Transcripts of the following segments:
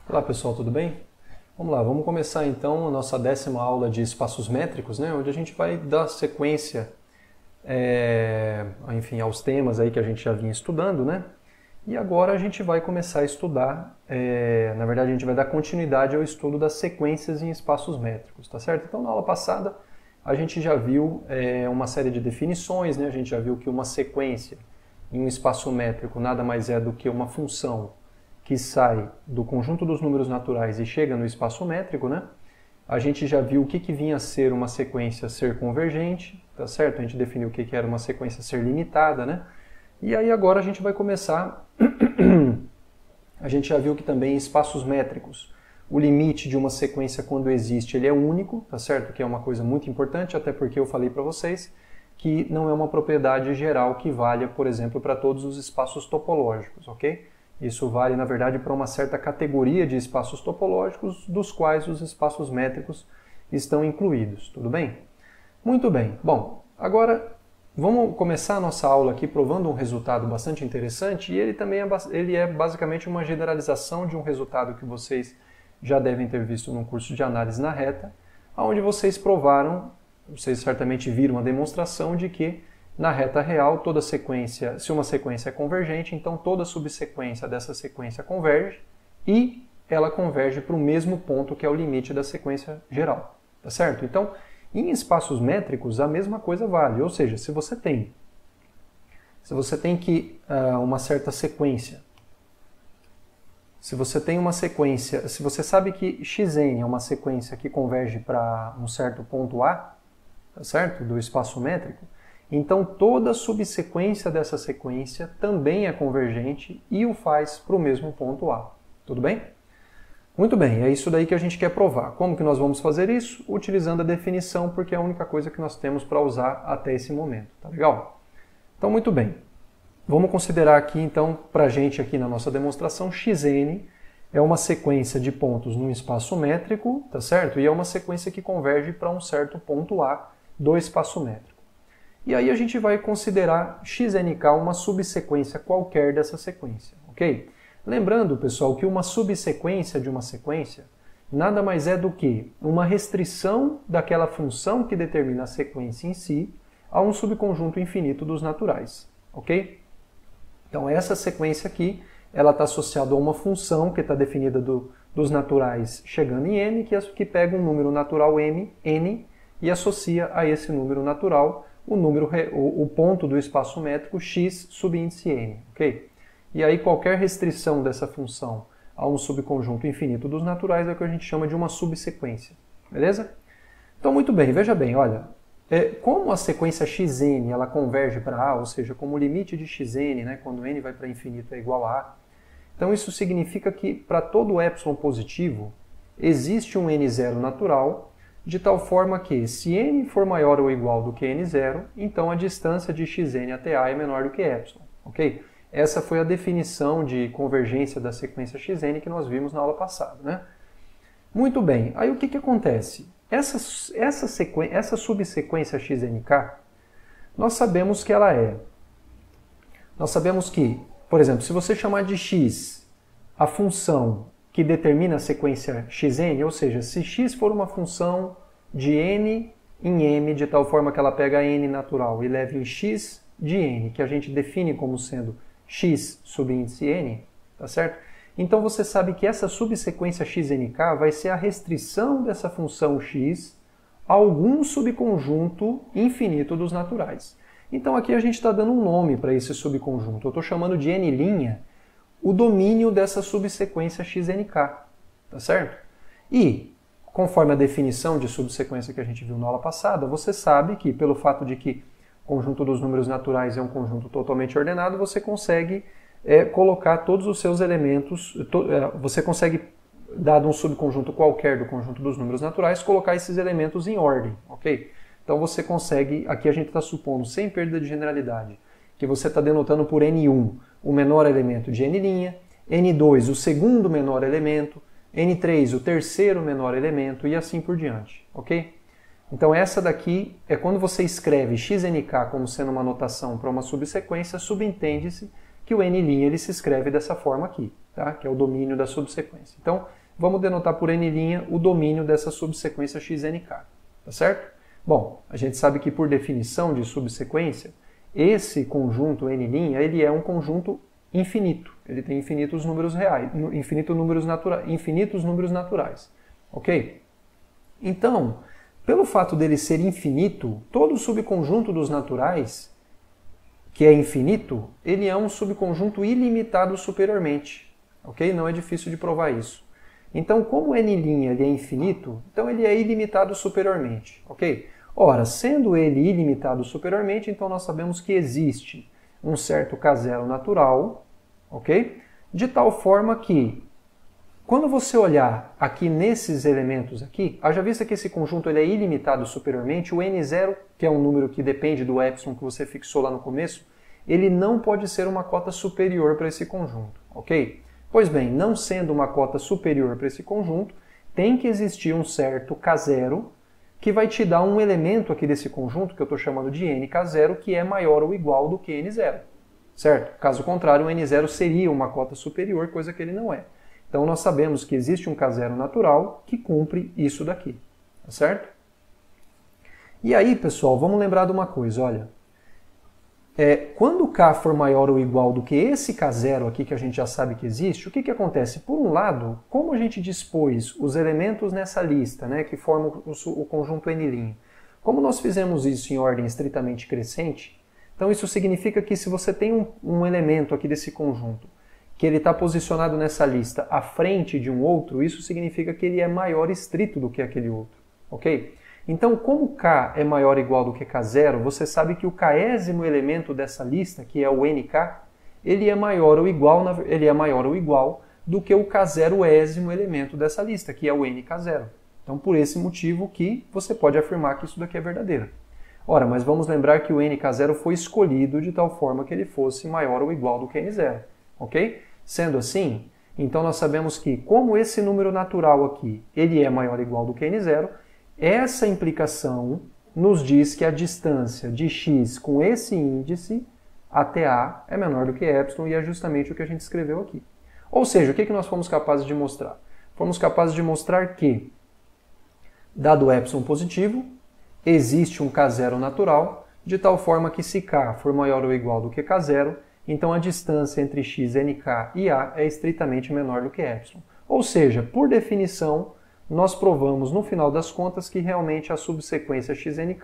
Olá pessoal, tudo bem? Vamos lá, vamos começar então a nossa 10ª aula de espaços métricos, né? Onde a gente vai dar sequência enfim, aos temas aí que a gente já vinha estudando, né? E agora a gente vai começar a estudar, na verdade a gente vai dar continuidade ao estudo das sequências em espaços métricos, tá certo? Então na aula passada a gente já viu uma série de definições, né? A gente já viu que uma sequência em um espaço métrico nada mais é do que uma função que sai do conjunto dos números naturais e chega no espaço métrico, né? A gente já viu o que vinha a ser uma sequência ser convergente, tá certo? A gente definiu o que era uma sequência ser limitada, né? E aí agora a gente vai começar... A gente já viu que também em espaços métricos, o limite de uma sequência quando existe, ele é único, tá certo? Que é uma coisa muito importante, até porque eu falei para vocês que não é uma propriedade geral que valha, por exemplo, para todos os espaços topológicos, ok? Isso vale, na verdade, para uma certa categoria de espaços topológicos, dos quais os espaços métricos estão incluídos, tudo bem? Muito bem. Bom, agora vamos começar a nossa aula aqui provando um resultado bastante interessante, e ele também é basicamente uma generalização de um resultado que vocês já devem ter visto no curso de análise na reta, onde vocês provaram, vocês certamente viram a demonstração de que na reta real, toda sequência, se uma sequência é convergente, então toda subsequência dessa sequência converge e ela converge para o mesmo ponto que é o limite da sequência geral, tá certo? Então, em espaços métricos, a mesma coisa vale, ou seja, se você tem uma certa sequência, se você sabe que xn é uma sequência que converge para um certo ponto A, tá certo? Do espaço métrico, então toda subsequência dessa sequência também é convergente e o faz para o mesmo ponto A. Tudo bem? Muito bem, é isso daí que a gente quer provar. Como que nós vamos fazer isso? Utilizando a definição, porque é a única coisa que nós temos para usar até esse momento. Tá legal? Então, muito bem. Vamos considerar aqui, então, para a gente aqui na nossa demonstração, xn é uma sequência de pontos num espaço métrico, tá certo? E é uma sequência que converge para um certo ponto A do espaço métrico. E aí a gente vai considerar xnk uma subsequência qualquer dessa sequência, ok? Lembrando, pessoal, que uma subsequência de uma sequência nada mais é do que uma restrição daquela função que determina a sequência em si a um subconjunto infinito dos naturais, ok? Então essa sequência aqui, ela está associada a uma função que está definida dos naturais chegando em n, que pega um número natural m, n, e associa a esse número natural o ponto do espaço métrico x subíndice n, ok? E aí qualquer restrição dessa função a um subconjunto infinito dos naturais é o que a gente chama de uma subsequência, beleza? Então muito bem, veja bem, olha, como a sequência xn ela converge para A, ou seja, como o limite de xn, né, quando n vai para infinito é igual a A, então isso significa que para todo epsilon positivo existe um n0 natural, de tal forma que, se n for maior ou igual do que n0, então a distância de xn até A é menor do que epsilon, ok? Essa foi a definição de convergência da sequência xn que nós vimos na aula passada, né? Muito bem, aí o que acontece? Essa subsequência xnk, nós sabemos que Nós sabemos que, por exemplo, se você chamar de x a função que determina a sequência xn, ou seja, se x for uma função de n em m, de tal forma que ela pega n natural e leve em x de n, que a gente define como sendo x subíndice n, tá certo? Então você sabe que essa subsequência xnk vai ser a restrição dessa função x a algum subconjunto infinito dos naturais. Então aqui a gente está dando um nome para esse subconjunto. Eu estou chamando de n' o domínio dessa subsequência xnk, tá certo? E, conforme a definição de subsequência que a gente viu na aula passada, você sabe que, pelo fato de que o conjunto dos números naturais é um conjunto totalmente ordenado, você consegue colocar todos os seus elementos, você consegue, dado um subconjunto qualquer do conjunto dos números naturais, colocar esses elementos em ordem, ok? Então você consegue, aqui a gente está supondo, sem perda de generalidade, que você está denotando por n1 o menor elemento de n', n2 o segundo menor elemento, n3 o terceiro menor elemento e assim por diante, ok? Então essa daqui é quando você escreve xnk como sendo uma notação para uma subsequência, subentende-se que o n' ele se escreve dessa forma aqui, tá? Que é o domínio da subsequência. Então, vamos denotar por n' o domínio dessa subsequência xnk, tá certo? Bom, a gente sabe que por definição de subsequência, esse conjunto n', ele é um conjunto infinito. Ele tem infinitos números reais, infinitos números naturais, ok? Então, pelo fato dele ser infinito, todo subconjunto dos naturais, que é infinito, ele é um subconjunto ilimitado superiormente, ok? Não é difícil de provar isso. Então, como o n' ele é infinito, então ele é ilimitado superiormente, ok? Ora, sendo ele ilimitado superiormente, então nós sabemos que existe um certo K0 natural, ok? De tal forma que, quando você olhar aqui nesses elementos aqui, haja vista que esse conjunto ele é ilimitado superiormente, o n0, que é um número que depende do epsilon que você fixou lá no começo, ele não pode ser uma cota superior para esse conjunto, ok? Pois bem, não sendo uma cota superior para esse conjunto, tem que existir um certo K0 que vai te dar um elemento aqui desse conjunto, que eu estou chamando de nk0, que é maior ou igual do que n0, certo? Caso contrário, o n0 seria uma cota superior, coisa que ele não é. Então, nós sabemos que existe um K0 natural que cumpre isso daqui, tá certo? E aí, pessoal, vamos lembrar de uma coisa, olha. Quando K for maior ou igual do que esse K0 aqui, que a gente já sabe que existe, o que acontece? Por um lado, como a gente dispôs os elementos nessa lista, né, que formam o conjunto n', como nós fizemos isso em ordem estritamente crescente, então isso significa que se você tem um elemento aqui desse conjunto, que ele está posicionado nessa lista à frente de um outro, isso significa que ele é maior estrito do que aquele outro, ok? Então, como K é maior ou igual do que K0, você sabe que o késimo elemento dessa lista, que é o nk, ele é maior ou igual do que o K0ésimo elemento dessa lista, que é o nk0. Então, por esse motivo que você pode afirmar que isso daqui é verdadeiro. Ora, mas vamos lembrar que o nk0 foi escolhido de tal forma que ele fosse maior ou igual do que n0, ok? Sendo assim, então nós sabemos que, como esse número natural aqui, ele é maior ou igual do que n0, essa implicação nos diz que a distância de x com esse índice até A é menor do que epsilon, e é justamente o que a gente escreveu aqui. Ou seja, o que nós fomos capazes de mostrar? Fomos capazes de mostrar que, dado epsilon positivo, existe um K0 natural, de tal forma que se K for maior ou igual do que K0, então a distância entre x, nk e A é estritamente menor do que epsilon. Ou seja, por definição, nós provamos no final das contas que realmente a subsequência xnk,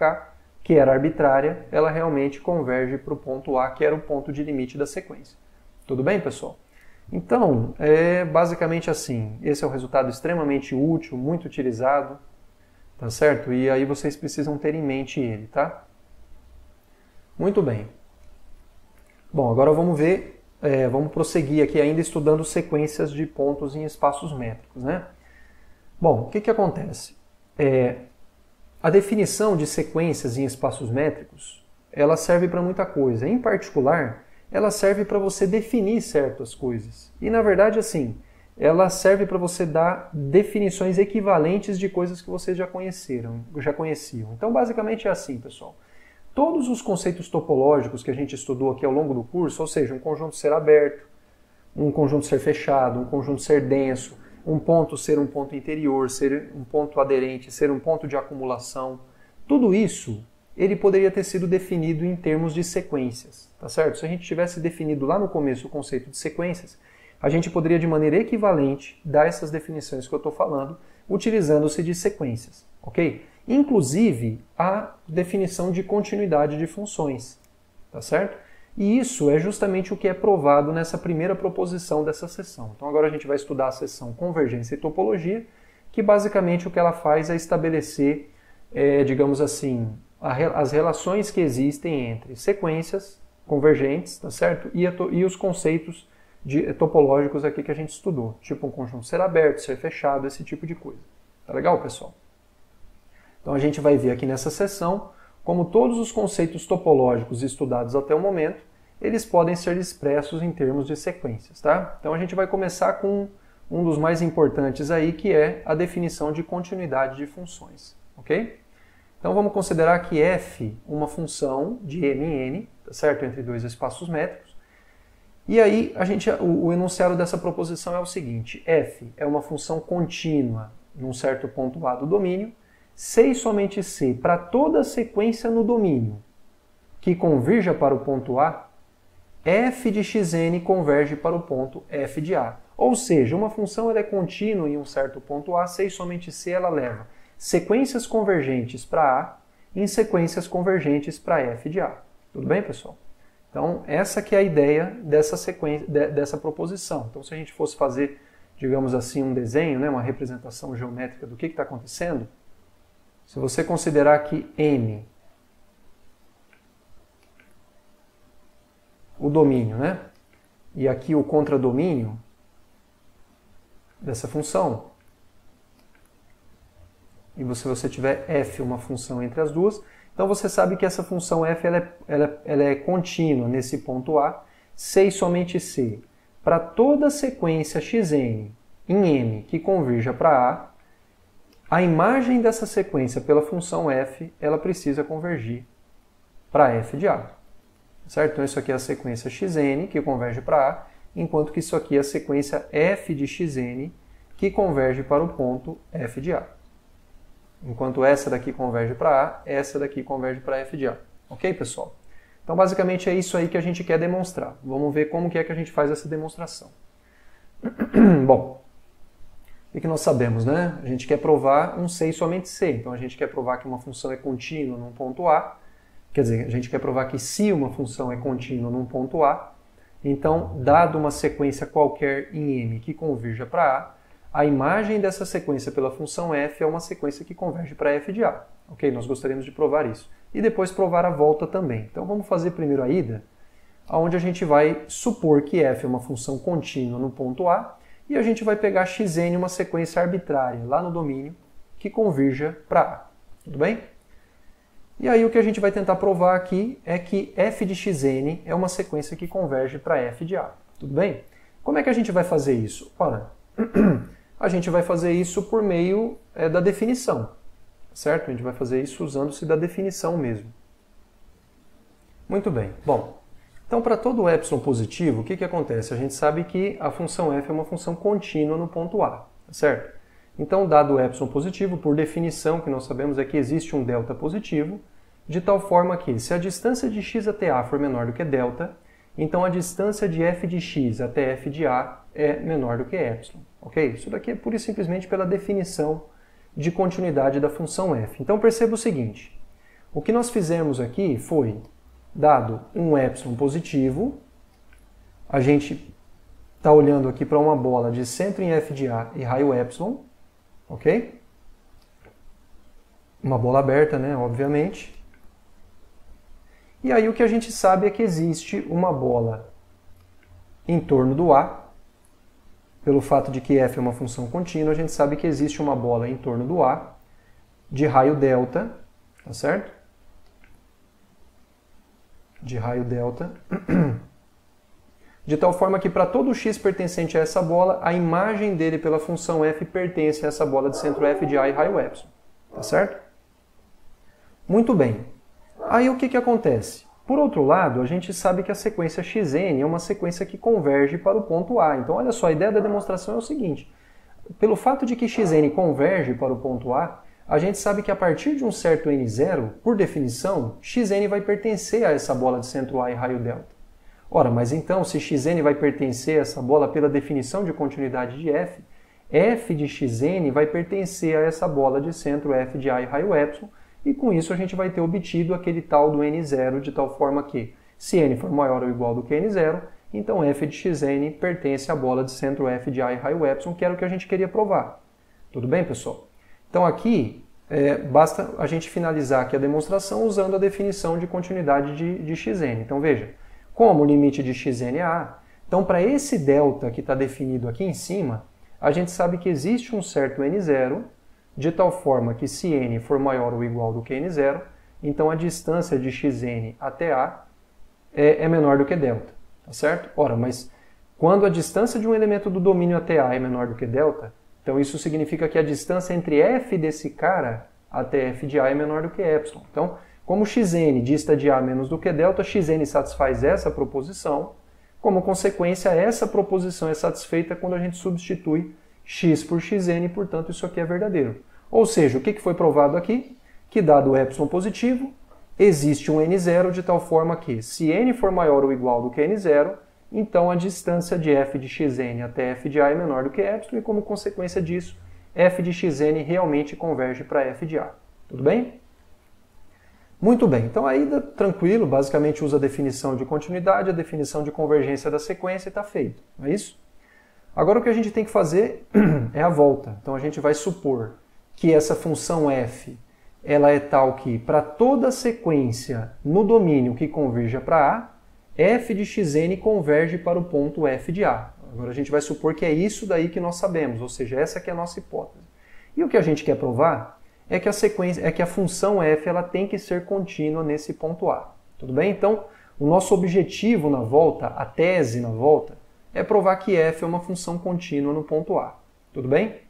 que era arbitrária, ela realmente converge para o ponto A, que era o ponto de limite da sequência. Tudo bem, pessoal? Então, é basicamente assim. Esse é um resultado extremamente útil, muito utilizado, tá certo? E aí vocês precisam ter em mente ele, tá? Muito bem. Bom, agora vamos ver, vamos prosseguir aqui ainda estudando sequências de pontos em espaços métricos, né? Bom, o que acontece? A definição de sequências em espaços métricos, ela serve para muita coisa. Em particular, ela serve para você definir certas coisas. E, na verdade, assim, ela serve para você dar definições equivalentes de coisas que vocês já conheciam. Então, basicamente é assim, pessoal. Todos os conceitos topológicos que a gente estudou aqui ao longo do curso, ou seja, um conjunto ser aberto, um conjunto ser fechado, um conjunto ser denso, um ponto ser um ponto interior, ser um ponto aderente, ser um ponto de acumulação. Tudo isso, ele poderia ter sido definido em termos de sequências, tá certo? Se a gente tivesse definido lá no começo o conceito de sequências, a gente poderia de maneira equivalente dar essas definições que eu estou falando, utilizando-se de sequências, ok? Inclusive a definição de continuidade de funções, tá certo? E isso é justamente o que é provado nessa primeira proposição dessa seção. Então agora a gente vai estudar a seção Convergência e Topologia, que basicamente o que ela faz é estabelecer, digamos assim, as relações que existem entre sequências convergentes, tá certo? E os conceitos topológicos aqui que a gente estudou, tipo um conjunto ser aberto, ser fechado, esse tipo de coisa. Tá legal, pessoal? Então a gente vai ver aqui nessa seção como todos os conceitos topológicos estudados até o momento, eles podem ser expressos em termos de sequências, tá? Então a gente vai começar com um dos mais importantes aí, que é a definição de continuidade de funções, ok? Então vamos considerar que f uma função de m em n, tá certo? Entre dois espaços métricos. E aí o enunciado dessa proposição é o seguinte: f é uma função contínua num certo ponto A do domínio, se e somente se para toda sequência no domínio que convirja para o ponto A, f de xn converge para o ponto f de A. Ou seja, uma função ela é contínua em um certo ponto A, se e somente se ela leva sequências convergentes para A em sequências convergentes para f de A. Tudo bem, pessoal? Então, essa que é a ideia dessa sequência, dessa proposição. Então, se a gente fosse fazer, digamos assim, um desenho, né, uma representação geométrica do que está acontecendo, se você considerar que M, o domínio, né, e aqui o contradomínio dessa função, e se você tiver f, uma função entre as duas, então você sabe que essa função f ela é contínua nesse ponto A, se e somente se para toda sequência xn em M que convirja para a imagem dessa sequência pela função f ela precisa convergir para f de A. Certo? Então isso aqui é a sequência xn que converge para A, enquanto que isso aqui é a sequência f de xn que converge para o ponto f de A. Enquanto essa daqui converge para A, essa daqui converge para f de A. Ok, pessoal? Então, basicamente, é isso aí que a gente quer demonstrar. Vamos ver como que é que a gente faz essa demonstração. Bom, o que nós sabemos, né? A gente quer provar um se e somente se. Então, a gente quer provar que uma função é contínua num ponto A. Quer dizer, a gente quer provar que se uma função é contínua num ponto A, então, dado uma sequência qualquer em M que convirja para A imagem dessa sequência pela função f é uma sequência que converge para f de A. Ok? Nós gostaríamos de provar isso. E depois provar a volta também. Então vamos fazer primeiro a ida, onde a gente vai supor que f é uma função contínua no ponto A, e a gente vai pegar xn, uma sequência arbitrária, lá no domínio, que convirja para A. Tudo bem? E aí o que a gente vai tentar provar aqui é que f de xn é uma sequência que converge para f de A. Tudo bem? Como é que a gente vai fazer isso? Ora, a gente vai fazer isso por meio da definição, certo? A gente vai fazer isso usando-se da definição mesmo. Muito bem. Bom, então para todo epsilon positivo, o que acontece? A gente sabe que a função f é uma função contínua no ponto A, certo? Então, dado o epsilon positivo, por definição, que nós sabemos é que existe um delta positivo, de tal forma que, se a distância de x até A for menor do que delta, então a distância de f de x até f de A é menor do que epsilon. Ok? Isso daqui é pura e simplesmente pela definição de continuidade da função f. Então perceba o seguinte, o que nós fizemos aqui foi, dado um epsilon positivo, a gente está olhando aqui para uma bola de centro em f de A e raio epsilon, ok? Uma bola aberta, né, obviamente. E aí o que a gente sabe é que existe uma bola em torno do A. Pelo fato de que f é uma função contínua, a gente sabe que existe uma bola em torno do A de raio delta, tá certo? De raio delta. De tal forma que para todo x pertencente a essa bola, a imagem dele pela função f pertence a essa bola de centro f de A e raio epsilon, tá certo? Muito bem. Aí o que acontece? Por outro lado, a gente sabe que a sequência xn é uma sequência que converge para o ponto A. Então, olha só, a ideia da demonstração é o seguinte. Pelo fato de que xn converge para o ponto A, a gente sabe que a partir de um certo n0, por definição, xn vai pertencer a essa bola de centro A e raio delta. Ora, mas então, se xn vai pertencer a essa bola pela definição de continuidade de f, f de xn vai pertencer a essa bola de centro f de A e raio epsilon, e com isso a gente vai ter obtido aquele tal do n0, de tal forma que, se n for maior ou igual do que n0, então f de xn pertence à bola de centro f de A e raio epsilon, que era o que a gente queria provar. Tudo bem, pessoal? Então aqui, basta a gente finalizar aqui a demonstração usando a definição de continuidade de xn. Então veja, como o limite de xn é A, então para esse delta que está definido aqui em cima, a gente sabe que existe um certo n0, de tal forma que se n for maior ou igual do que n0, então a distância de xn até A é menor do que delta, tá certo? Ora, mas quando a distância de um elemento do domínio até A é menor do que delta, então isso significa que a distância entre f desse cara até f de A é menor do que epsilon. Então, como xn dista de A menos do que delta, xn satisfaz essa proposição, Como consequência, essa proposição é satisfeita quando a gente substitui x por xn, e, portanto, isso aqui é verdadeiro. Ou seja, o que foi provado aqui? Que dado o epsilon positivo, existe um n0 de tal forma que, se n for maior ou igual do que n0, então a distância de f de xn até f de a é menor do que epsilon, e como consequência disso, f de xn realmente converge para f de a. Tudo bem? Muito bem, então aí tranquilo, basicamente usa a definição de continuidade, a definição de convergência da sequência e está feito, não é isso? Agora o que a gente tem que fazer é a volta. Então a gente vai supor que essa função f ela é tal que, para toda sequência no domínio que converja para a, f de xn converge para o ponto f de a. Agora a gente vai supor que é isso daí que nós sabemos, ou seja, essa que é a nossa hipótese. E o que a gente quer provar é que a função f ela tem que ser contínua nesse ponto a. Tudo bem? Então, o nosso objetivo na volta, a tese na volta, é provar que f é uma função contínua no ponto a. Tudo bem?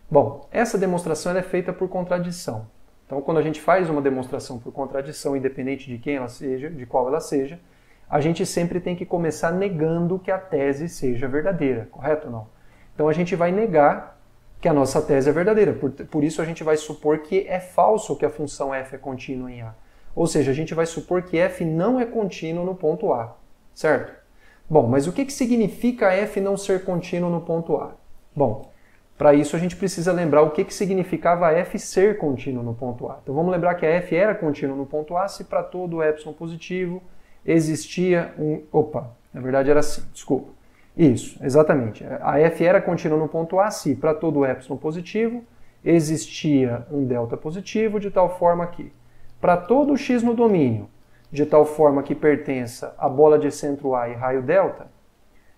Bom, essa demonstração ela é feita por contradição. Então, quando a gente faz uma demonstração por contradição, independente de quem ela seja, de qual ela seja, a gente sempre tem que começar negando que a tese seja verdadeira, correto ou não? Então, a gente vai negar que a nossa tese é verdadeira. Por isso, a gente vai supor que é falso que a função f é contínua em a. Ou seja, a gente vai supor que f não é contínuo no ponto a, certo? Bom, mas o que significa f não ser contínuo no ponto a? Bom, para isso a gente precisa lembrar o que significava f ser contínuo no ponto a. Então vamos lembrar que a f era contínua no ponto a se para todo epsilon positivo existia um... Opa, na verdade era assim, desculpa. Isso, exatamente. A f era contínua no ponto a se para todo epsilon positivo existia um delta positivo de tal forma que, para todo x no domínio, de tal forma que pertença à bola de centro A e raio delta,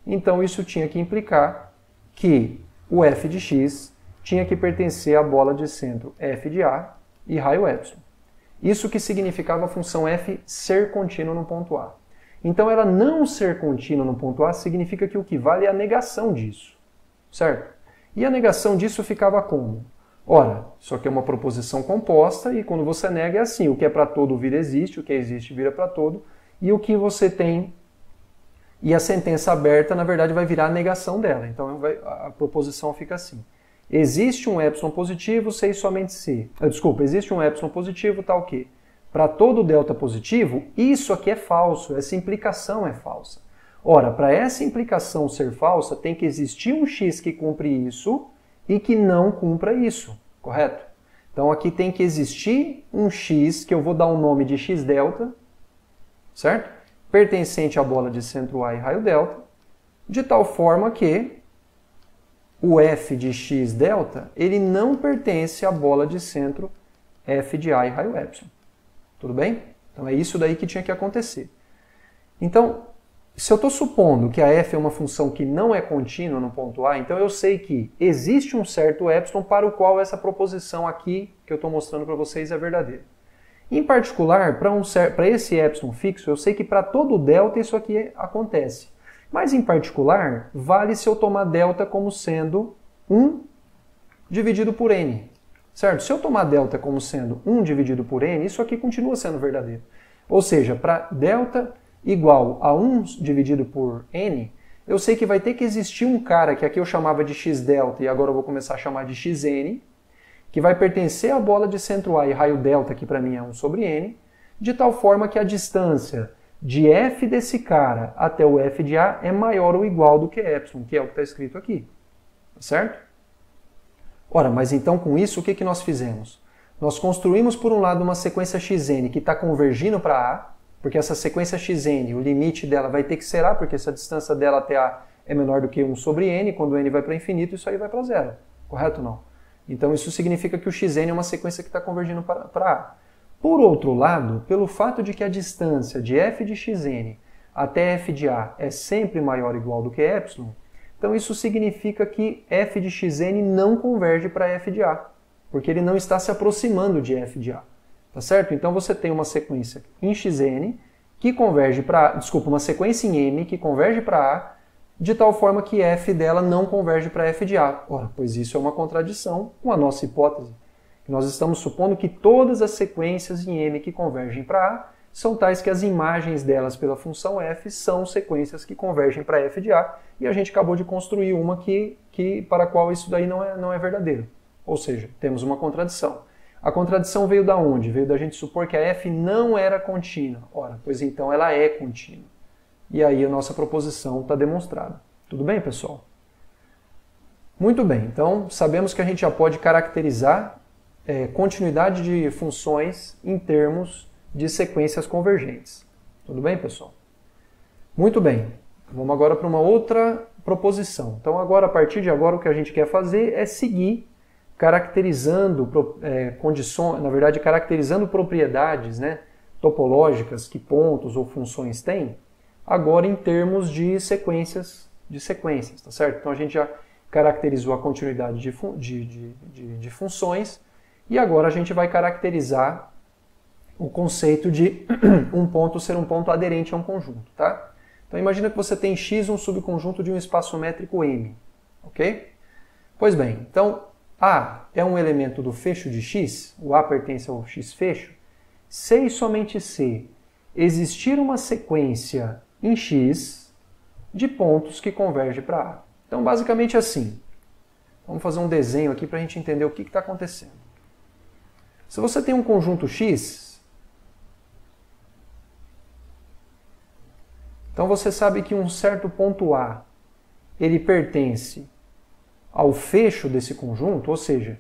então isso tinha que implicar que o f de x tinha que pertencer à bola de centro f de A e raio epsilon. Isso que significava a função f ser contínua no ponto A. Então ela não ser contínua no ponto A significa que o que vale é a negação disso, certo? E a negação disso ficava como? Ora, isso aqui é uma proposição composta e quando você nega é assim, o que é para todo vira existe, o que existe vira para todo, e o que você tem, e a sentença aberta, na verdade, vai virar a negação dela. Então a proposição fica assim. Existe um epsilon positivo, se e somente se. Existe um epsilon positivo, tal que, para todo delta positivo, isso aqui é falso, essa implicação é falsa. Ora, para essa implicação ser falsa, tem que existir um x que cumpre isso e que não cumpra isso, correto? Então aqui tem que existir um x, que eu vou dar o nome de x delta, certo? Pertencente à bola de centro A e raio delta, de tal forma que o f de x delta, ele não pertence à bola de centro f de A e raio epsilon. Tudo bem? Então é isso daí que tinha que acontecer. Então, se eu estou supondo que a f é uma função que não é contínua no ponto A, então eu sei que existe um certo epsilon para o qual essa proposição aqui que eu estou mostrando para vocês é verdadeira. Em particular, para esse epsilon fixo, eu sei que para todo delta isso aqui acontece. Mas em particular, vale se eu tomar delta como sendo 1 dividido por n. Certo? Se eu tomar delta como sendo 1 dividido por n, isso aqui continua sendo verdadeiro. Ou seja, para delta igual a 1 dividido por n, eu sei que vai ter que existir um cara que aqui eu chamava de x delta e agora eu vou começar a chamar de xn, que vai pertencer à bola de centro A e raio delta, que para mim é 1 sobre n, de tal forma que a distância de f desse cara até o f de A é maior ou igual do que epsilon, que é o que está escrito aqui. Certo? Ora, mas então com isso o que nós fizemos? Nós construímos por um lado uma sequência xn que está convergindo para A, porque essa sequência xn, o limite dela vai ter que ser A, porque se a distância dela até A é menor do que 1 sobre n, quando n vai para infinito, isso aí vai para zero. Correto ou não? Então isso significa que o xn é uma sequência que está convergindo para A. Por outro lado, pelo fato de que a distância de f de xn até f de A é sempre maior ou igual do que epsilon, então isso significa que f de xn não converge para f de A, porque ele não está se aproximando de f de A. Tá certo? Então você tem uma sequência em xn que converge para... uma sequência em m que converge para A, de tal forma que f dela não converge para f de A. Ora, pois isso é uma contradição com a nossa hipótese. Nós estamos supondo que todas as sequências em m que convergem para A são tais que as imagens delas pela função f são sequências que convergem para f de a, e a gente acabou de construir uma para a qual isso daí não é verdadeiro. Ou seja, temos uma contradição. A contradição veio da onde? Veio da gente supor que a f não era contínua. Ora, pois então ela é contínua. E aí a nossa proposição está demonstrada. Tudo bem, pessoal? Muito bem, então sabemos que a gente já pode caracterizar continuidade de funções em termos de sequências convergentes. Tudo bem, pessoal? Muito bem, vamos agora para uma outra proposição. Então agora, a partir de agora, o que a gente quer fazer é seguir caracterizando condições, na verdade, caracterizando propriedades, né, topológicas que pontos ou funções têm, agora em termos de sequências, tá certo? Então a gente já caracterizou a continuidade de funções e agora a gente vai caracterizar o conceito de um ponto ser um ponto aderente a um conjunto, tá? Então imagina que você tem X um subconjunto de um espaço métrico M, ok? Pois bem, então A é um elemento do fecho de X, o A pertence ao X fecho, se e somente se existir uma sequência em X de pontos que converge para A. Então basicamente assim, vamos fazer um desenho aqui para a gente entender o que está acontecendo. Se você tem um conjunto X, então você sabe que um certo ponto A, ele pertence ao fecho desse conjunto, ou seja,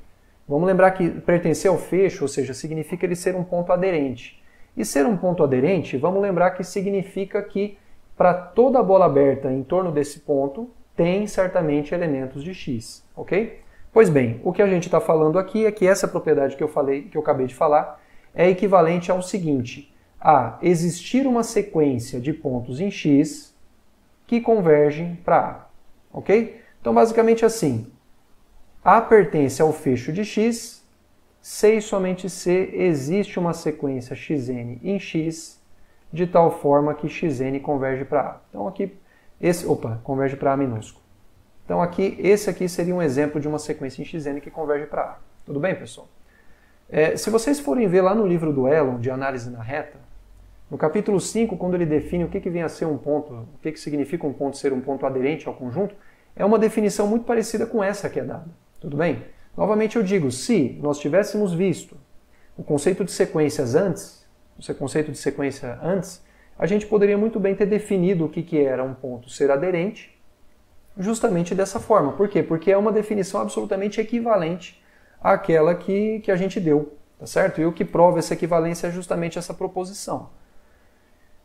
vamos lembrar que pertencer ao fecho, ou seja, significa ele ser um ponto aderente. E ser um ponto aderente, vamos lembrar que significa que para toda a bola aberta em torno desse ponto, tem certamente elementos de X, ok? Pois bem, o que a gente está falando aqui é que essa propriedade que eu acabei de falar, é equivalente ao seguinte: a existir uma sequência de pontos em X que convergem para A, ok? Então, basicamente assim, A pertence ao fecho de X, se e somente se existe uma sequência xn em X, de tal forma que xn converge para A. Então, aqui, converge para A minúsculo. Então, esse aqui seria um exemplo de uma sequência em xn que converge para A. Tudo bem, pessoal? Se vocês forem ver lá no livro do Elon, de análise na reta, no capítulo 5, quando ele define o que vem a ser um ponto, o que significa um ponto ser um ponto aderente ao conjunto, é uma definição muito parecida com essa que é dada. Tudo bem? Novamente eu digo, se nós tivéssemos visto o conceito de sequências antes, a gente poderia muito bem ter definido o que era um ponto ser aderente justamente dessa forma. Por quê? Porque é uma definição absolutamente equivalente àquela que a gente deu, tá certo? E o que prova essa equivalência é justamente essa proposição.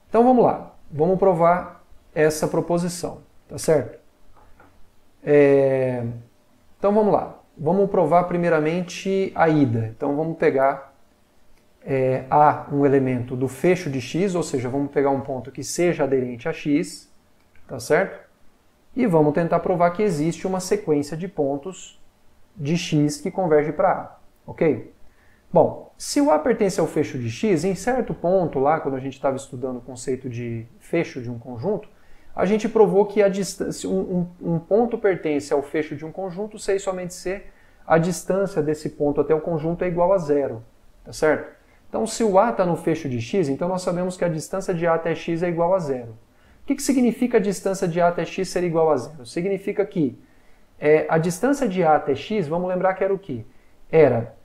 Então vamos lá, vamos provar essa proposição, tá certo? Então vamos lá, vamos provar primeiramente a ida. Então vamos pegar A, um elemento do fecho de X, ou seja, vamos pegar um ponto que seja aderente a X, tá certo? E vamos tentar provar que existe uma sequência de pontos de X que converge para A, ok? Bom, se o A pertence ao fecho de X, em certo ponto lá, quando a gente estava estudando o conceito de fecho de um conjunto, a gente provou que um ponto pertence ao fecho de um conjunto se e somente se a distância desse ponto até o conjunto é igual a zero, tá certo? Então, se o A está no fecho de X, então nós sabemos que a distância de A até X é igual a zero. O que significa a distância de A até X ser igual a zero? Significa que a distância de A até X, vamos lembrar que era o quê? Era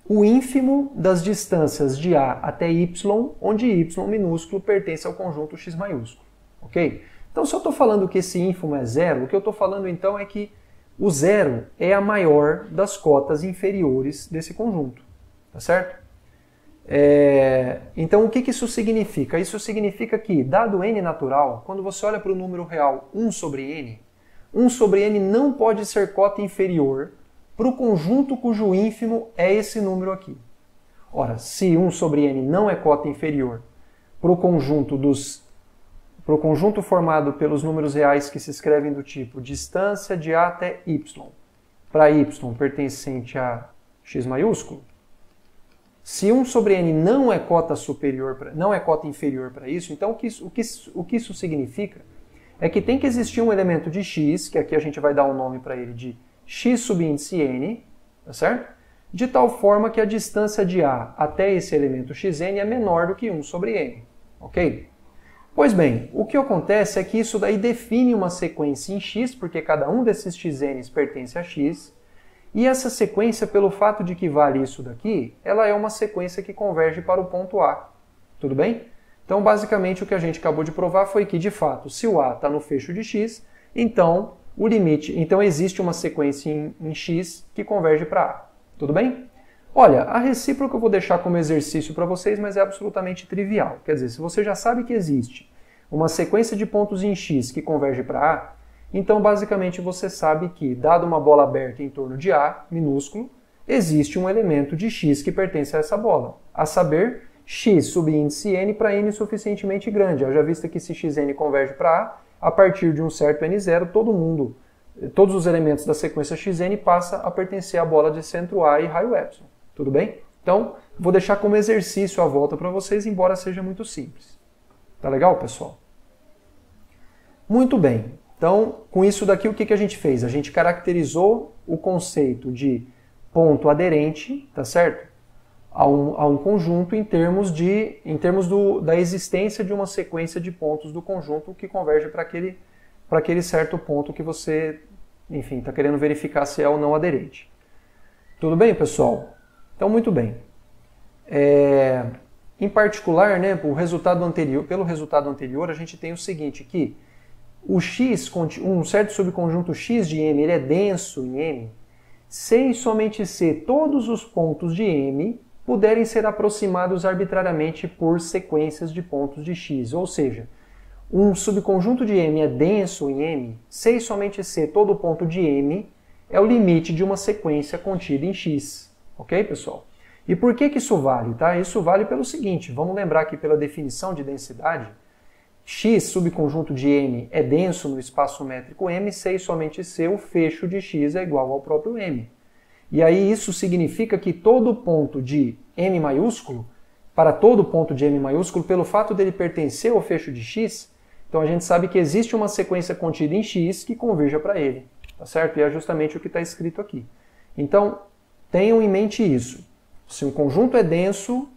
o ínfimo das distâncias de A até Y, onde Y minúsculo pertence ao conjunto X maiúsculo. Ok? Então, se eu estou falando que esse ínfimo é zero, o que eu estou falando então é que o zero é a maior das cotas inferiores desse conjunto. Tá certo? Então, o que isso significa? Isso significa que, dado n natural, quando você olha para o número real 1 sobre n não pode ser cota inferior para o conjunto cujo ínfimo é esse número aqui. Ora, se 1 sobre n não é cota inferior para o conjunto formado pelos números reais que se escrevem do tipo distância de A até Y, para Y pertencente a x maiúsculo, se 1 sobre n não é cota inferior para isso, então o que isso significa é que tem que existir um elemento de x, que aqui a gente vai dar um nome para ele de x subíndice n, tá certo? de tal forma que a distância de A até esse elemento xn é menor do que 1 sobre n, ok? Pois bem, o que acontece é que isso daí define uma sequência em x, porque cada um desses xn's pertence a x, e essa sequência, pelo fato de que vale isso daqui, ela é uma sequência que converge para o ponto A, tudo bem? Então, basicamente, o que a gente acabou de provar foi que, de fato, se o A está no fecho de x, então o limite, então existe uma sequência em x que converge para A, tudo bem? Olha, a recíproca eu vou deixar como exercício para vocês, mas é absolutamente trivial. Quer dizer, se você já sabe que existe uma sequência de pontos em x que converge para A, então basicamente você sabe que, dado uma bola aberta em torno de A, minúsculo, existe um elemento de x que pertence a essa bola, a saber, x subíndice n para n suficientemente grande. Haja vista que se xn converge para A partir de um certo n0, todos os elementos da sequência xn passam a pertencer à bola de centro A e raio epsilon. Tudo bem? Então, vou deixar como exercício a volta para vocês, embora seja muito simples. Tá legal, pessoal? Muito bem. Então, com isso daqui, o que a gente fez? A gente caracterizou o conceito de ponto aderente, tá certo? A um conjunto em termos da existência de uma sequência de pontos do conjunto que converge para aquele certo ponto que você, enfim, está querendo verificar se é ou não aderente. Tudo bem, pessoal? Então, muito bem. Em particular, né, pelo resultado anterior, a gente tem o seguinte, que o x, um certo subconjunto x de M, ele é denso em M, se e somente se todos os pontos de M puderem ser aproximados arbitrariamente por sequências de pontos de x. Ou seja, um subconjunto de M é denso em M, se e somente se todo ponto de M é o limite de uma sequência contida em x. Ok, pessoal? E por que isso vale? Tá? Isso vale pelo seguinte, vamos lembrar aqui pela definição de densidade, x subconjunto de M é denso no espaço métrico M, se e somente se o fecho de x é igual ao próprio M. E aí isso significa que todo ponto de M maiúsculo, para todo ponto de M maiúsculo, pelo fato dele pertencer ao fecho de x, então a gente sabe que existe uma sequência contida em x que converja para ele, tá certo? E é justamente o que está escrito aqui. Então, tenham em mente isso. Se um conjunto é denso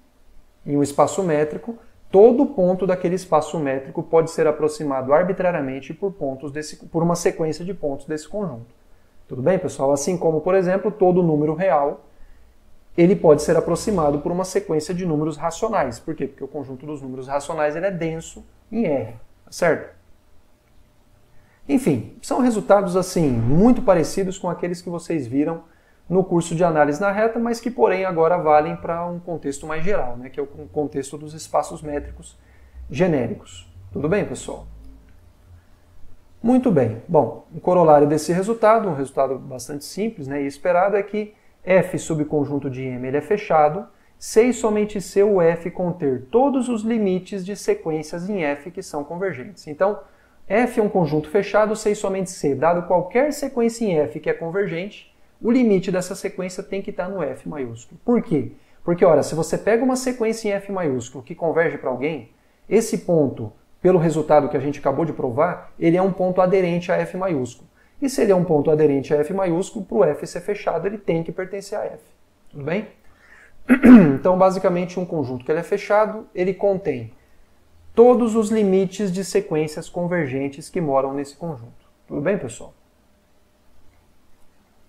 em um espaço métrico, todo ponto daquele espaço métrico pode ser aproximado arbitrariamente por uma sequência de pontos desse conjunto. Tudo bem, pessoal? Assim como, por exemplo, todo número real, ele pode ser aproximado por uma sequência de números racionais. Por quê? Porque o conjunto dos números racionais ele é denso em R, certo? Enfim, são resultados assim muito parecidos com aqueles que vocês viram no curso de análise na reta, mas que, porém, agora valem para um contexto mais geral, né, que é o contexto dos espaços métricos genéricos. Tudo bem, pessoal? Muito bem. Bom, o corolário desse resultado, um resultado bastante simples, né, e esperado, é que F subconjunto de M ele é fechado, se e somente se o F conter todos os limites de sequências em F que são convergentes. Então, F é um conjunto fechado, se e somente se, dado qualquer sequência em F que é convergente, o limite dessa sequência tem que estar no F maiúsculo. Por quê? Porque, ora, se você pega uma sequência em F maiúsculo que converge para alguém, esse ponto, pelo resultado que a gente acabou de provar, ele é um ponto aderente a F maiúsculo. E se ele é um ponto aderente a F maiúsculo, para o F ser fechado, ele tem que pertencer a F. Tudo bem? Então, basicamente, um conjunto que ele é fechado, ele contém todos os limites de sequências convergentes que moram nesse conjunto. Tudo bem, pessoal?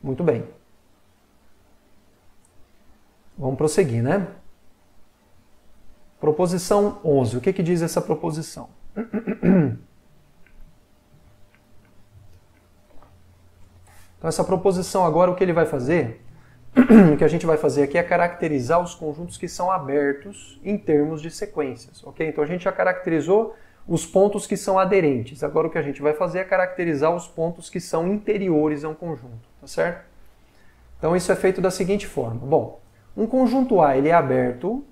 Muito bem. Vamos prosseguir, né? Proposição 11. O que diz essa proposição? Então, essa proposição agora, o que ele vai fazer, o que a gente vai fazer aqui é caracterizar os conjuntos que são abertos em termos de sequências, ok? Então, a gente já caracterizou os pontos que são aderentes. Agora, o que a gente vai fazer é caracterizar os pontos que são interiores a um conjunto, tá certo? Então, isso é feito da seguinte forma. Bom, um conjunto A ele é aberto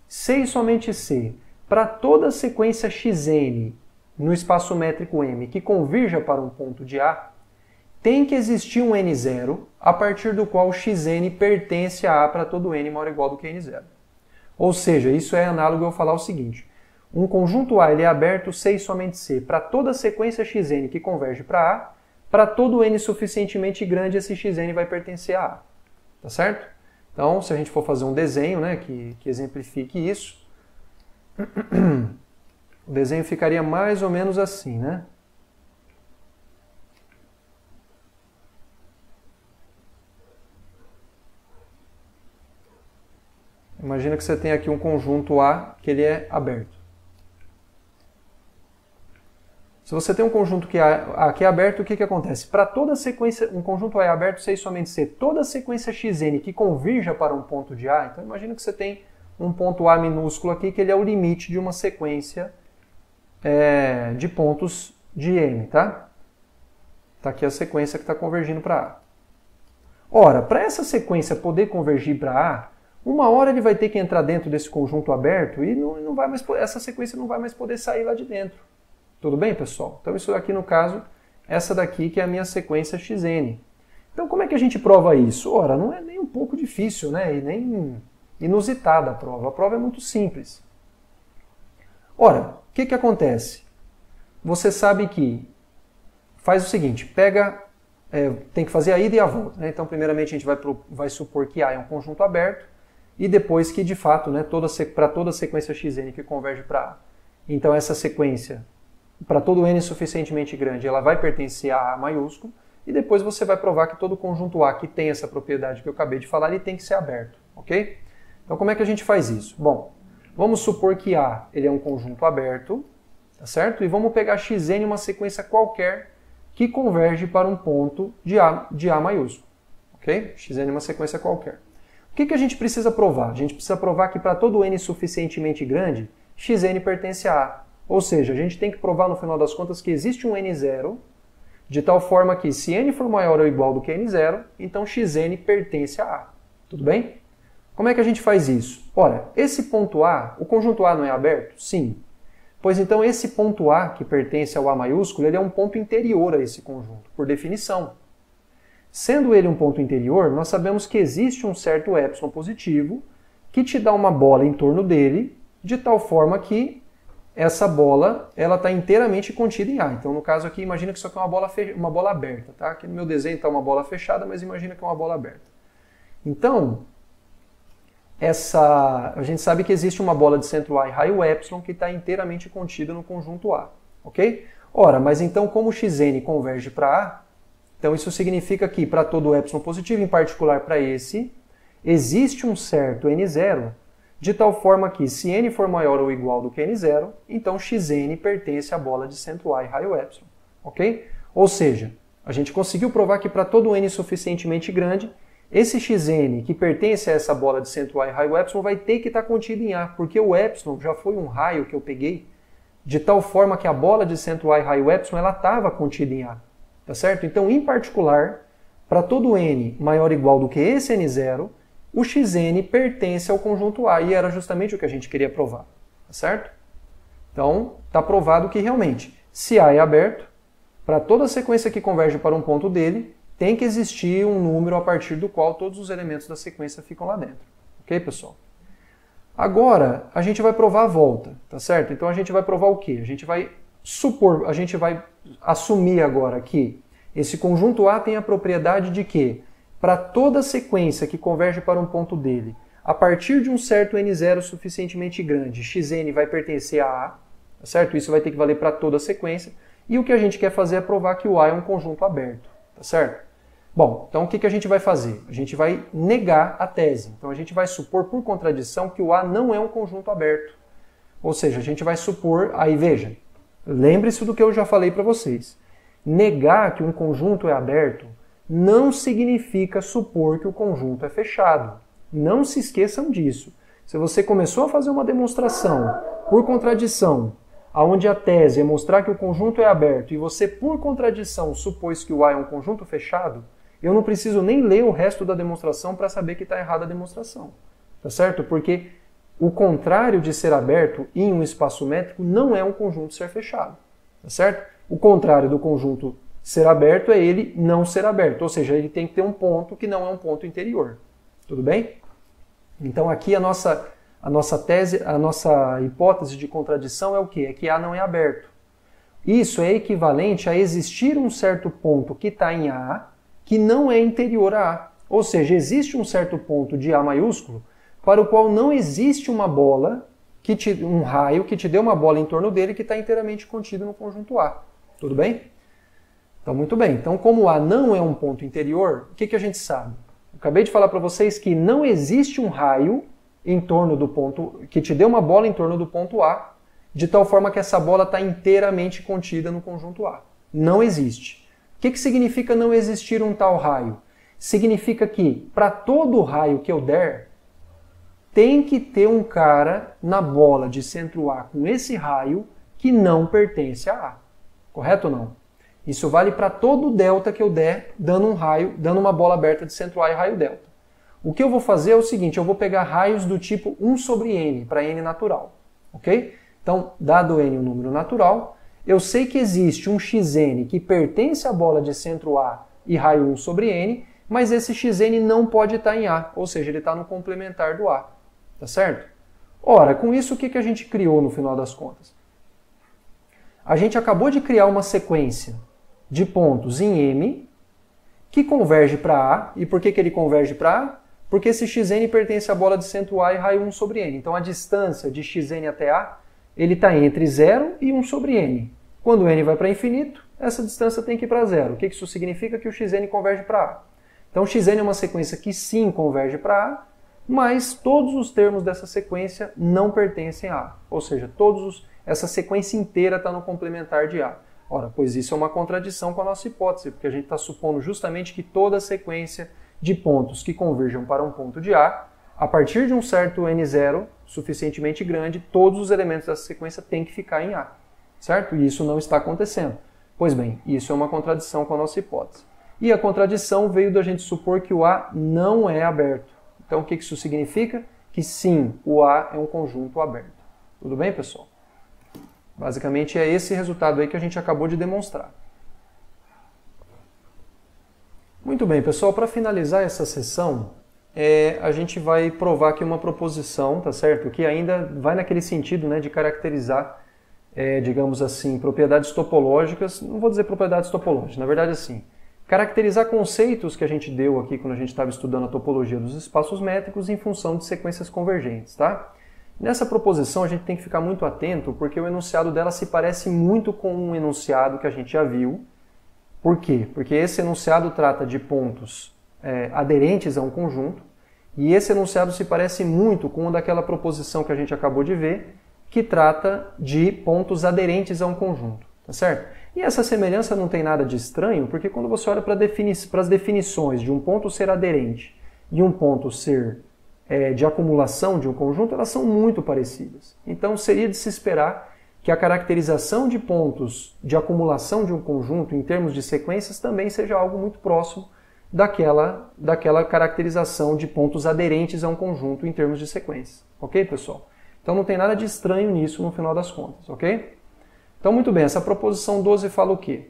se e somente se, para toda sequência xn no espaço métrico M que convirja para um ponto de A, tem que existir um n0 a partir do qual xn pertence a A para todo n maior ou igual do que n0. Ou seja, isso é análogo a eu falar o seguinte. Um conjunto A ele é aberto se e somente se para toda sequência xn que converge para A, para todo n suficientemente grande esse xn vai pertencer a A. Tá certo? Então, se a gente for fazer um desenho, né, que exemplifique isso, o desenho ficaria mais ou menos assim, né? Imagina que você tem aqui um conjunto A que ele é aberto. Se você tem um conjunto que A que é aberto, o que acontece? Para toda sequência, um conjunto A é aberto, se somente ser toda sequência xn que convirja para um ponto de A, então imagina que você tem um ponto A minúsculo aqui, que ele é o limite de uma sequência de pontos de M, tá? Está aqui a sequência que está convergindo para A. Ora, para essa sequência poder convergir para A, uma hora ele vai ter que entrar dentro desse conjunto aberto e não vai mais, essa sequência não vai mais poder sair lá de dentro. Tudo bem, pessoal? Então isso aqui, no caso, essa daqui que é a minha sequência xn. Então como é que a gente prova isso? Ora, não é nem um pouco difícil, né? E nem inusitada a prova. A prova é muito simples. Ora, o que acontece? Você sabe que faz o seguinte, tem que fazer a ida e a volta, né? Então primeiramente a gente vai supor que A é um conjunto aberto e depois que de fato, né, para toda sequência xn que converge para A, então essa sequência, para todo n suficientemente grande, ela vai pertencer a A maiúsculo, e depois você vai provar que todo conjunto A que tem essa propriedade que eu acabei de falar, ele tem que ser aberto, ok? Então como é que a gente faz isso? Bom, vamos supor que A ele é um conjunto aberto, tá certo? E vamos pegar xn, uma sequência qualquer, que converge para um ponto de A maiúsculo, ok? Xn é uma sequência qualquer. O que a gente precisa provar? A gente precisa provar que para todo n suficientemente grande, xn pertence a A. Ou seja, a gente tem que provar no final das contas que existe um n0, de tal forma que se n for maior ou igual do que n0, então xn pertence a A. Tudo bem? Como é que a gente faz isso? Ora, esse ponto A, o conjunto A não é aberto? Sim. Pois então esse ponto A, que pertence ao A maiúsculo, ele é um ponto interior a esse conjunto, por definição. Sendo ele um ponto interior, nós sabemos que existe um certo epsilon positivo que te dá uma bola em torno dele, de tal forma que essa bola está inteiramente contida em A. Então, no caso aqui, imagina que isso aqui é uma bola aberta. Tá? Aqui no meu desenho está uma bola fechada, mas imagina que é uma bola aberta. Então, a gente sabe que existe uma bola de centro A e raio epsilon que está inteiramente contida no conjunto A. Ok? Ora, mas então como xn converge para A, então isso significa que para todo epsilon positivo, em particular para esse, existe um certo n0, de tal forma que se n for maior ou igual do que n0, então xn pertence à bola de centro A e raio epsilon. Ok? Ou seja, a gente conseguiu provar que para todo n suficientemente grande, esse xn que pertence a essa bola de centro A e raio epsilon vai ter que estar contido em A, porque o epsilon já foi um raio que eu peguei, de tal forma que a bola de centro A e raio epsilon ela estava contida em A. Tá certo? Então, em particular, para todo n maior ou igual do que esse n0, o xn pertence ao conjunto A, e era justamente o que a gente queria provar. Tá certo? Então, está provado que realmente, se A é aberto, para toda sequência que converge para um ponto dele, tem que existir um número a partir do qual todos os elementos da sequência ficam lá dentro. Ok, pessoal? Agora, a gente vai provar a volta, tá certo? Então, a gente vai provar o quê? A gente vai assumir agora que esse conjunto A tem a propriedade de que, para toda sequência que converge para um ponto dele, a partir de um certo n0 suficientemente grande, xn vai pertencer a A, tá certo? Isso vai ter que valer para toda a sequência. E o que a gente quer fazer é provar que o A é um conjunto aberto, tá certo? Bom, então o que a gente vai fazer? A gente vai negar a tese. Então a gente vai supor por contradição que o A não é um conjunto aberto. Ou seja, a gente vai supor, aí veja, lembre-se do que eu já falei para vocês. Negar que um conjunto é aberto não significa supor que o conjunto é fechado. Não se esqueçam disso. Se você começou a fazer uma demonstração por contradição, onde a tese é mostrar que o conjunto é aberto, e você, por contradição, supôs que o A é um conjunto fechado, eu não preciso nem ler o resto da demonstração para saber que está errada a demonstração. Tá certo? Porque o contrário de ser aberto em um espaço métrico não é um conjunto ser fechado. Tá certo? O contrário do conjunto ser aberto é ele não ser aberto. Ou seja, ele tem que ter um ponto que não é um ponto interior. Tudo bem? Então aqui a nossa tese, a nossa hipótese de contradição é o quê? É que A não é aberto. Isso é equivalente a existir um certo ponto que está em A, que não é interior a A. Ou seja, existe um certo ponto de A maiúsculo para o qual não existe uma bola, um raio que te dê uma bola em torno dele que está inteiramente contido no conjunto A. Tudo bem? Então, muito bem. Então, como A não é um ponto interior, o que a gente sabe? Eu acabei de falar para vocês que não existe um raio em torno do ponto, que te dê uma bola em torno do ponto A, de tal forma que essa bola está inteiramente contida no conjunto A. Não existe. O que significa não existir um tal raio? Significa que, para todo raio que eu der, tem que ter um cara na bola de centro A com esse raio que não pertence a A. Correto ou não? Isso vale para todo delta que eu der dando um raio, dando uma bola aberta de centro A e raio delta. O que eu vou fazer é o seguinte, eu vou pegar raios do tipo 1 sobre n, para n natural. Ok? Então, dado n um número natural, eu sei que existe um xn que pertence à bola de centro A e raio 1 sobre n, mas esse xn não pode estar em A, ou seja, ele está no complementar do A. Tá certo? Ora, com isso o que a gente criou no final das contas? A gente acabou de criar uma sequência de pontos em M que converge para A. E por que ele converge para A? Porque esse xn pertence à bola de centro A e raio 1 sobre n. Então a distância de xn até A ele está entre 0 e 1 sobre n. Quando n vai para infinito, essa distância tem que ir para 0. O que isso significa? Que o xn converge para A. Então o xn é uma sequência que sim converge para A, mas todos os termos dessa sequência não pertencem a A. Ou seja, essa sequência inteira está no complementar de A. Ora, pois isso é uma contradição com a nossa hipótese, porque a gente está supondo justamente que toda sequência de pontos que converjam para um ponto de a partir de um certo n0 suficientemente grande, todos os elementos dessa sequência têm que ficar em A. Certo? E isso não está acontecendo. Pois bem, isso é uma contradição com a nossa hipótese. E a contradição veio da gente supor que o A não é aberto. Então, o que isso significa? Que sim, o A é um conjunto aberto. Tudo bem, pessoal? Basicamente é esse resultado aí que a gente acabou de demonstrar. Muito bem, pessoal, para finalizar essa sessão, a gente vai provar aqui uma proposição, tá certo? Que ainda vai naquele sentido, né, de caracterizar, digamos assim, propriedades topológicas. Não vou dizer propriedades topológicas, na verdade assim, caracterizar conceitos que a gente deu aqui quando a gente estava estudando a topologia dos espaços métricos em função de sequências convergentes, tá? Nessa proposição a gente tem que ficar muito atento porque o enunciado dela se parece muito com um enunciado que a gente já viu. Por quê? Porque esse enunciado trata de pontos aderentes a um conjunto e esse enunciado se parece muito com o daquela proposição que a gente acabou de ver que trata de pontos aderentes a um conjunto, tá certo? E essa semelhança não tem nada de estranho, porque quando você olha para as definições de um ponto ser aderente e um ponto ser de acumulação de um conjunto, elas são muito parecidas. Então seria de se esperar que a caracterização de pontos de acumulação de um conjunto em termos de sequências também seja algo muito próximo daquela caracterização de pontos aderentes a um conjunto em termos de sequências. Ok, pessoal? Então não tem nada de estranho nisso no final das contas, ok? Então, muito bem, essa proposição 12 fala o quê?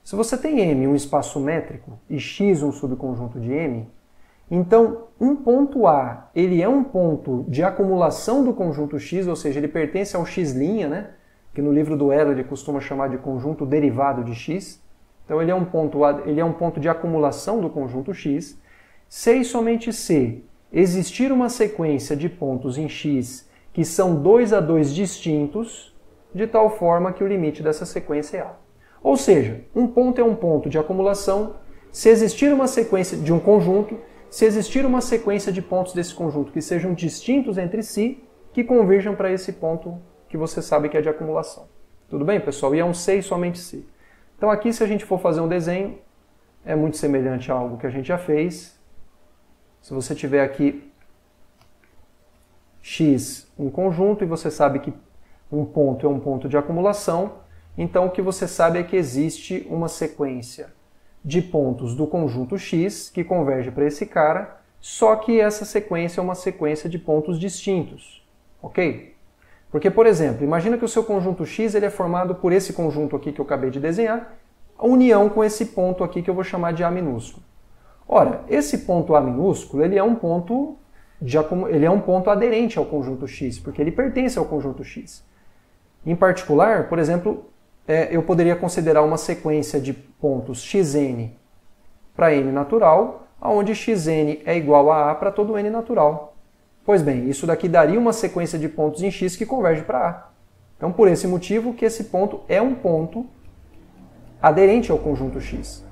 Se você tem M um espaço métrico e X um subconjunto de M, então um ponto A ele é um ponto de acumulação do conjunto X, ou seja, ele pertence ao X', né? Que no livro do Euler ele costuma chamar de conjunto derivado de X. Então ele é um ponto de acumulação do conjunto X. Se e somente se existir uma sequência de pontos em X que são 2 a 2 distintos, de tal forma que o limite dessa sequência é A. Ou seja, um ponto é um ponto de acumulação, se existir uma sequência de um conjunto, se existir uma sequência de pontos desse conjunto que sejam distintos entre si, que converjam para esse ponto que você sabe que é de acumulação. Tudo bem, pessoal? E é um se e somente se. Então aqui, se a gente for fazer um desenho, é muito semelhante a algo que a gente já fez. Se você tiver aqui X, um conjunto, e você sabe que um ponto é um ponto de acumulação, então o que você sabe é que existe uma sequência de pontos do conjunto X que converge para esse cara, só que essa sequência é uma sequência de pontos distintos, ok? Porque, por exemplo, imagina que o seu conjunto X ele é formado por esse conjunto aqui que eu acabei de desenhar, a união com esse ponto aqui que eu vou chamar de A minúsculo. Ora, esse ponto A minúsculo ele é um ponto aderente ao conjunto X, porque ele pertence ao conjunto X. Em particular, por exemplo, eu poderia considerar uma sequência de pontos xn para n natural onde xn é igual a A para todo n natural. Pois bem, isso daqui daria uma sequência de pontos em x que converge para A. Então, por esse motivo que esse ponto é um ponto aderente ao conjunto x,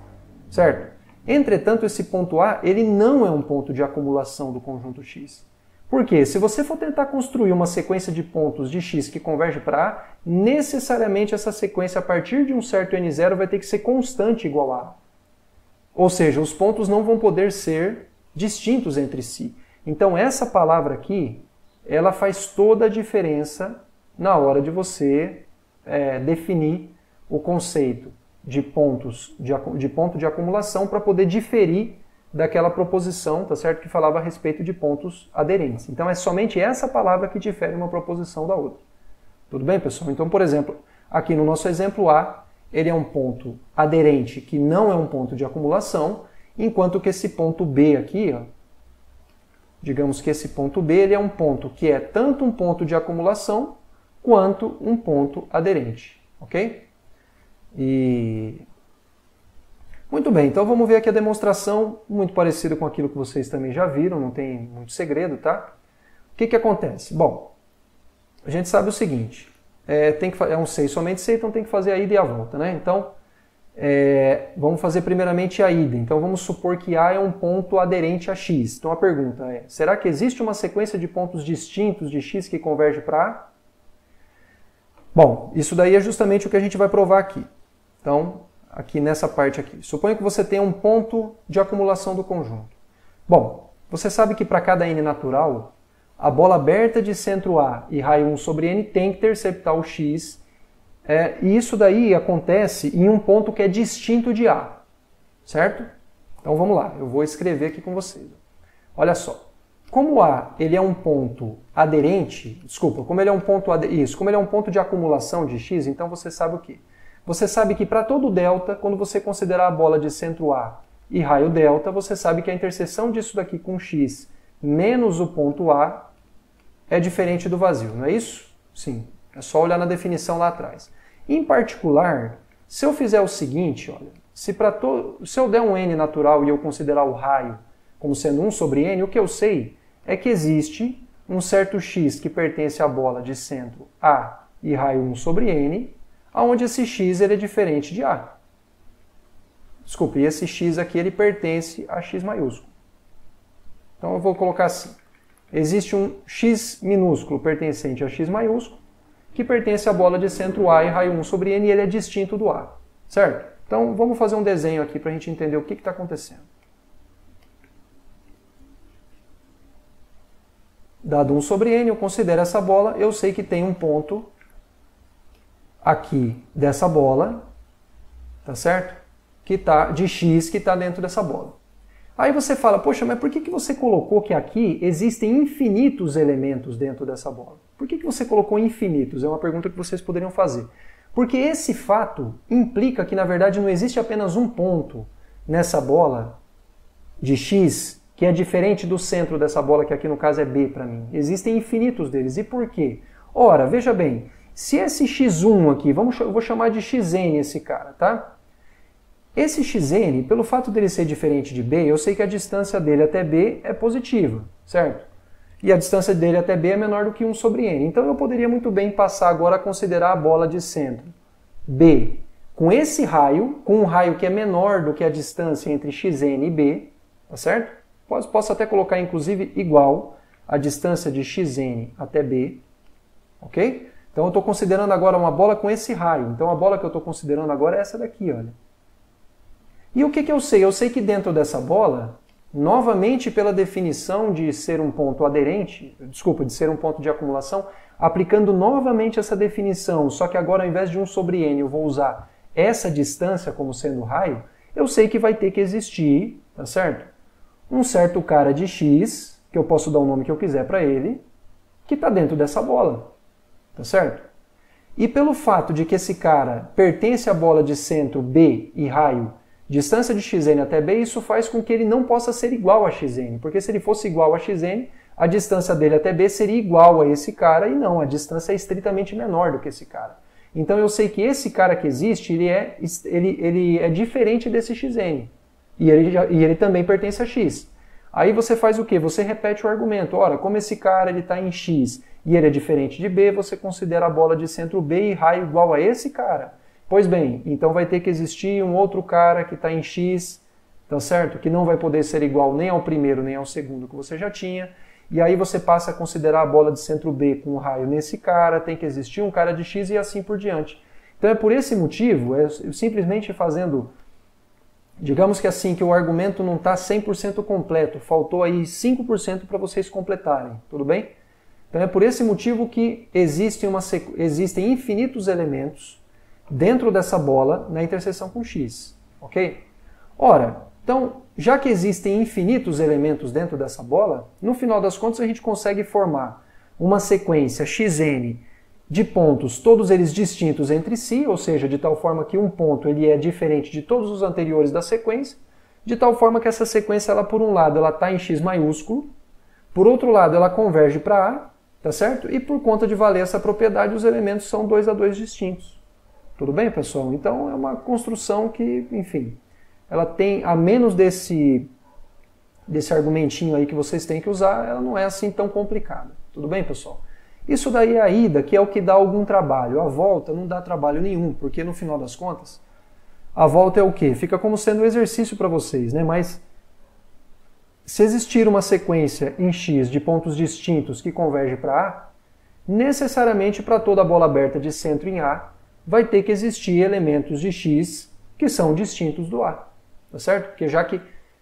certo? Entretanto, esse ponto A, ele não é um ponto de acumulação do conjunto x. Por quê? Se você for tentar construir uma sequência de pontos de x que converge para A, necessariamente essa sequência, a partir de um certo n0, vai ter que ser constante igual a A. Ou seja, os pontos não vão poder ser distintos entre si. Então, essa palavra aqui, ela faz toda a diferença na hora de você definir o conceito de ponto de acumulação para poder diferir daquela proposição, tá certo? Que falava a respeito de pontos aderentes. Então é somente essa palavra que difere uma proposição da outra. Tudo bem, pessoal? Então, por exemplo, aqui no nosso exemplo A, ele é um ponto aderente que não é um ponto de acumulação, enquanto que esse ponto B aqui, ó, digamos que esse ponto B ele é um ponto que é tanto um ponto de acumulação quanto um ponto aderente, ok? Muito bem, então vamos ver aqui a demonstração, muito parecida com aquilo que vocês também já viram, não tem muito segredo, tá? O que acontece? Bom, a gente sabe o seguinte, é um sei, somente sei, então tem que fazer a ida e a volta, né? Então, vamos fazer primeiramente a ida. Então vamos supor que A é um ponto aderente a x. Então a pergunta é, será que existe uma sequência de pontos distintos de x que converge para A? Bom, isso daí é justamente o que a gente vai provar aqui. Então, aqui nessa parte aqui. Suponha que você tenha um ponto de acumulação do conjunto. Bom, você sabe que para cada n natural, a bola aberta de centro A e raio 1 sobre n tem que interceptar o x. E isso daí acontece em um ponto que é distinto de A. Certo? Então vamos lá, eu vou escrever aqui com vocês. Olha só. Como A ele é um ponto aderente, como ele é um ponto de acumulação de x, então você sabe o quê? Você sabe que para todo delta, quando você considerar a bola de centro A e raio delta, você sabe que a interseção disso daqui com x menos o ponto A é diferente do vazio, não é isso? Sim, é só olhar na definição lá atrás. Em particular, se eu fizer o seguinte, olha, se eu der um n natural e eu considerar o raio como sendo 1 sobre n, o que eu sei é que existe um certo x que pertence à bola de centro A e raio 1 sobre n, onde esse x ele é diferente de A. Desculpe, e esse x aqui ele pertence a x maiúsculo. Então eu vou colocar assim. Existe um x minúsculo pertencente a x maiúsculo, que pertence à bola de centro A e raio 1 sobre n, e ele é distinto do A. Certo? Então vamos fazer um desenho aqui para a gente entender o que está acontecendo. Dado 1 sobre n, eu considero essa bola, eu sei que tem um ponto aqui dessa bola, tá certo? De x que está dentro dessa bola. Aí você fala, poxa, mas por que você colocou que aqui existem infinitos elementos dentro dessa bola? Por que você colocou infinitos? É uma pergunta que vocês poderiam fazer. Porque esse fato implica que, na verdade, não existe apenas um ponto nessa bola de x que é diferente do centro dessa bola, que aqui no caso é B para mim. Existem infinitos deles. E por quê? Ora, veja bem, se esse x1 aqui, eu vou chamar de xn esse cara, tá? Esse xn, pelo fato dele ser diferente de B, eu sei que a distância dele até B é positiva, certo? E a distância dele até B é menor do que 1 sobre n. Então eu poderia muito bem passar agora a considerar a bola de centro B com esse raio, com um raio que é menor do que a distância entre xn e B, tá certo? Posso até colocar, inclusive, igual a distância de xn até B, ok? Então eu estou considerando agora uma bola com esse raio. Então a bola que eu estou considerando agora é essa daqui, olha. E o que eu sei? Eu sei que dentro dessa bola, novamente pela definição de ser um ponto aderente, de ser um ponto de acumulação, aplicando novamente essa definição, só que agora ao invés de 1 sobre n eu vou usar essa distância como sendo raio, eu sei que vai ter que existir, tá certo? Um certo cara de x, que eu posso dar o nome que eu quiser para ele, que está dentro dessa bola, tá certo? E pelo fato de que esse cara pertence à bola de centro B e raio, distância de xn até B, isso faz com que ele não possa ser igual a xn, porque se ele fosse igual a xn, a distância dele até B seria igual a esse cara, e não, a distância é estritamente menor do que esse cara. Então eu sei que esse cara que existe, ele é diferente desse xn. E ele também pertence a x. Aí você faz o quê? Você repete o argumento. Ora, como esse cara está em x e ele é diferente de b, você considera a bola de centro b e raio igual a esse cara. Pois bem, então vai ter que existir um outro cara que está em x, tá certo? Que não vai poder ser igual nem ao primeiro nem ao segundo que você já tinha. E aí você passa a considerar a bola de centro b com o raio nesse cara, tem que existir um cara de x e assim por diante. Então é por esse motivo, simplesmente fazendo, digamos que assim, que o argumento não está 100% completo, faltou aí 5% para vocês completarem, tudo bem? Então é por esse motivo que existem infinitos elementos dentro dessa bola na interseção com x, ok? Ora, então, já que existem infinitos elementos dentro dessa bola, no final das contas a gente consegue formar uma sequência xn de pontos, todos eles distintos entre si, ou seja, de tal forma que um ponto ele é diferente de todos os anteriores da sequência, de tal forma que essa sequência, ela, por um lado, ela está em x maiúsculo, por outro lado, ela converge para A, tá certo? E por conta de valer essa propriedade, os elementos são 2 a 2 distintos. Tudo bem, pessoal? Então é uma construção que, enfim, ela tem, a menos desse argumentinho aí que vocês têm que usar, ela não é assim tão complicada. Tudo bem, pessoal? Isso daí é a ida, que é o que dá algum trabalho. A volta não dá trabalho nenhum, porque no final das contas, a volta é o quê? Fica como sendo um exercício para vocês, né? Mas se existir uma sequência em x de pontos distintos que converge para A, necessariamente para toda a bola aberta de centro em A, vai ter que existir elementos de x que são distintos do A, tá certo? Porque já que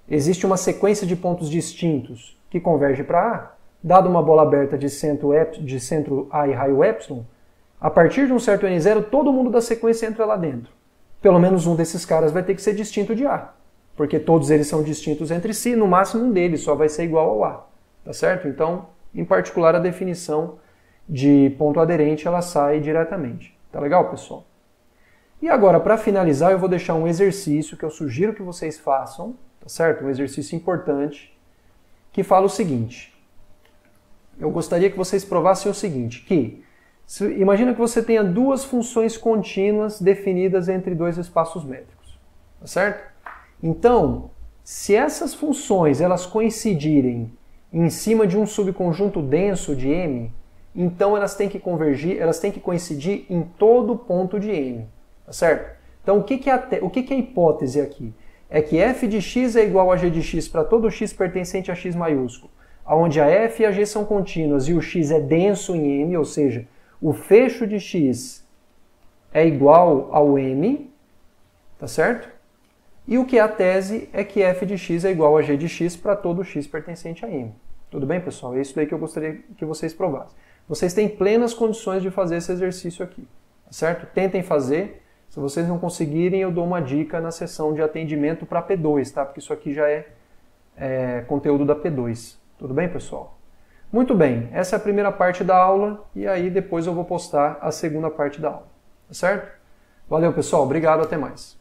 existe uma sequência de pontos distintos que converge para A, dado uma bola aberta de centro A e raio epsilon, a partir de um certo n0, todo mundo da sequência entra lá dentro. Pelo menos um desses caras vai ter que ser distinto de A, porque todos eles são distintos entre si, no máximo um deles só vai ser igual ao A, tá certo? Então, em particular, a definição de ponto aderente, ela sai diretamente. Tá legal, pessoal? E agora, para finalizar, eu vou deixar um exercício que eu sugiro que vocês façam, tá certo? Um exercício importante, que fala o seguinte. Eu gostaria que vocês provassem o seguinte, que imagina que você tenha duas funções contínuas definidas entre dois espaços métricos, tá certo? Então, se essas funções elas coincidirem em cima de um subconjunto denso de M, então elas têm que convergir, elas têm que coincidir em todo ponto de M, tá certo? Então, o que é a hipótese aqui? É que f de x é igual a g de x para todo x pertencente a x maiúsculo, onde a f e a g são contínuas e o x é denso em M, ou seja, o fecho de x é igual ao M, tá certo? E o que é a tese é que f de x é igual a g de x para todo x pertencente a M. Tudo bem, pessoal? É isso daí que eu gostaria que vocês provassem. Vocês têm plenas condições de fazer esse exercício aqui, tá certo? Tentem fazer. Se vocês não conseguirem, eu dou uma dica na sessão de atendimento para P2, tá? Porque isso aqui já é conteúdo da P2. Tudo bem, pessoal? Muito bem, essa é a primeira parte da aula e aí depois eu vou postar a segunda parte da aula, tá certo? Valeu, pessoal. Obrigado, até mais.